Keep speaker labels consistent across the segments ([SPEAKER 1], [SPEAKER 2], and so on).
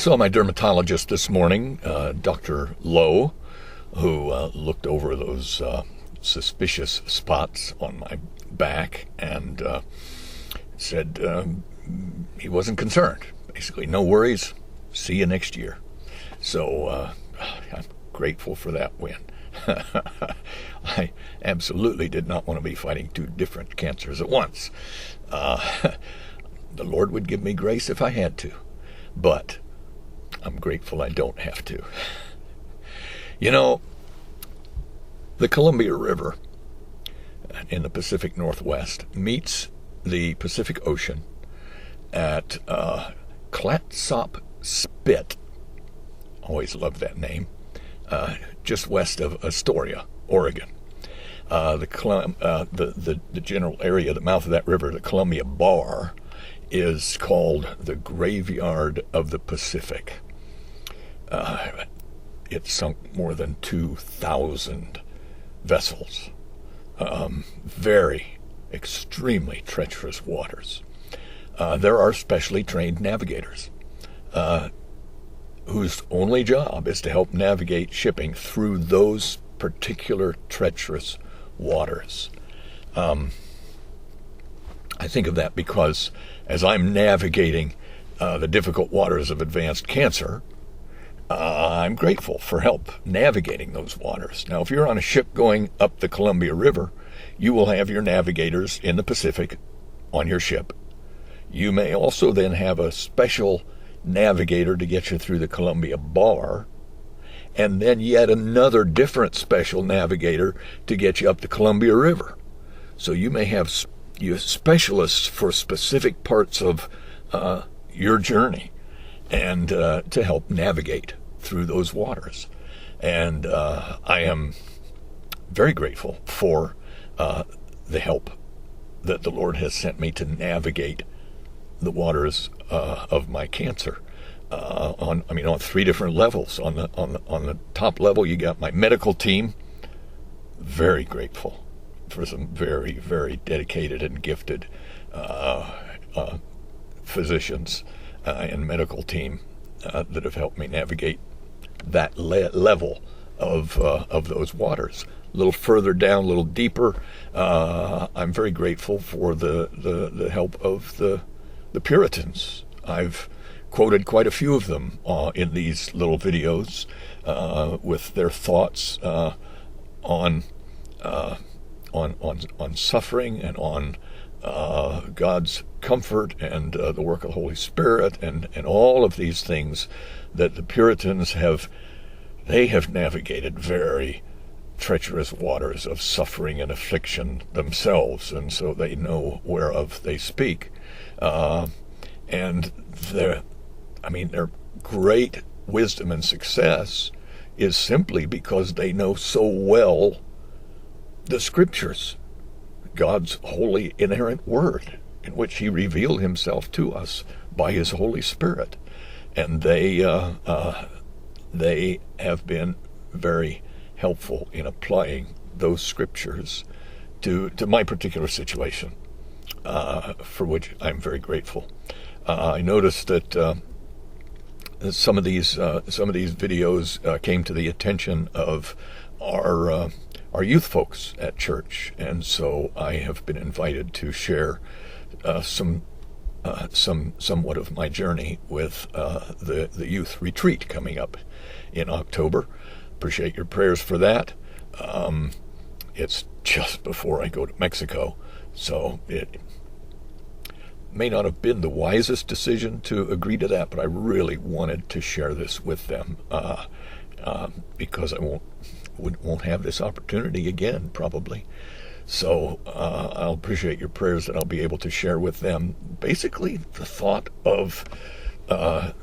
[SPEAKER 1] saw my dermatologist this morning, Dr. Lowe, who looked over those suspicious spots on my back and said he wasn't concerned. Basically, no worries. See you next year. So I'm grateful for that win. I absolutely did not want to be fighting two different cancers at once. The Lord would give me grace if I had to, but I'm grateful I don't have to. You know, the Columbia River in the Pacific Northwest meets the Pacific Ocean at Clatsop Spit. Always loved that name. Just west of Astoria, Oregon. The general area, the mouth of that river, the Columbia Bar, is called the Graveyard of the Pacific. It sunk more than 2,000 vessels. Extremely treacherous waters. There are specially trained navigators whose only job is to help navigate shipping through those particular treacherous waters. I think of that because as I'm navigating the difficult waters of advanced cancer, I'm grateful for help navigating those waters. Now, if you're on a ship going up the Columbia River, you will have your navigators in the Pacific on your ship. You may also then have a special navigator to get you through the Columbia Bar, and then yet another different special navigator to get you up the Columbia River. So you may have specialists for specific parts of your journey and to help navigate through those waters. And I am very grateful for the help that the Lord has sent me to navigate the waters of my cancer on three different levels. On the top level, you got my medical team. Very grateful for some very, very dedicated and gifted physicians and medical team that have helped me navigate that level of those waters. A little further down, a little deeper, I'm very grateful for the help of the Puritans. I've quoted quite a few of them in these little videos with their thoughts on suffering and on God's comfort and the work of the Holy Spirit and all of these things that the Puritans have navigated very treacherous waters of suffering and affliction themselves, and so they know whereof they speak. And their great wisdom and success is simply because they know so well the Scriptures, God's holy inerrant word, in which He revealed Himself to us by His Holy Spirit. And they have been very helpful in applying those Scriptures to my particular situation, for which I'm very grateful. I noticed that some of these videos came to the attention of our youth folks at church, and so I have been invited to share somewhat of my journey with the youth retreat coming up in October. Appreciate your prayers for that. It's just before I go to Mexico, so it may not have been the wisest decision to agree to that, but I really wanted to share this with them because I won't have this opportunity again, probably. So I'll appreciate your prayers that I'll be able to share with them basically the thought of the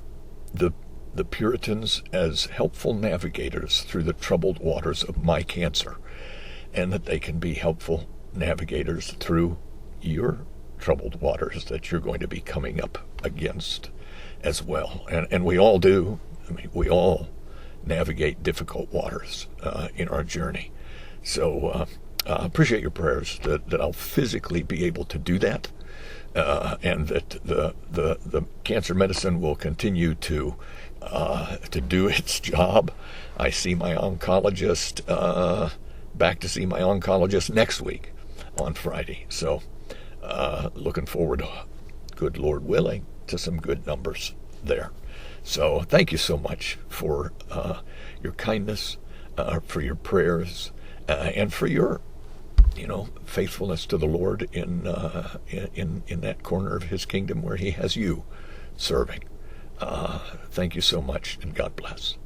[SPEAKER 1] Puritans as helpful navigators through the troubled waters of my cancer, and that they can be helpful navigators through your troubled waters that you're going to be coming up against as well. And we all do. I mean, we all navigate difficult waters in our journey. So appreciate your prayers that I'll physically be able to do that and that the cancer medicine will continue to do its job. I see my oncologist, back to see my oncologist next week on Friday. So looking forward, good Lord willing, to some good numbers there. So thank you so much for your kindness, for your prayers, and for your faithfulness to the Lord in that corner of His kingdom where He has you serving. Thank you so much, and God bless.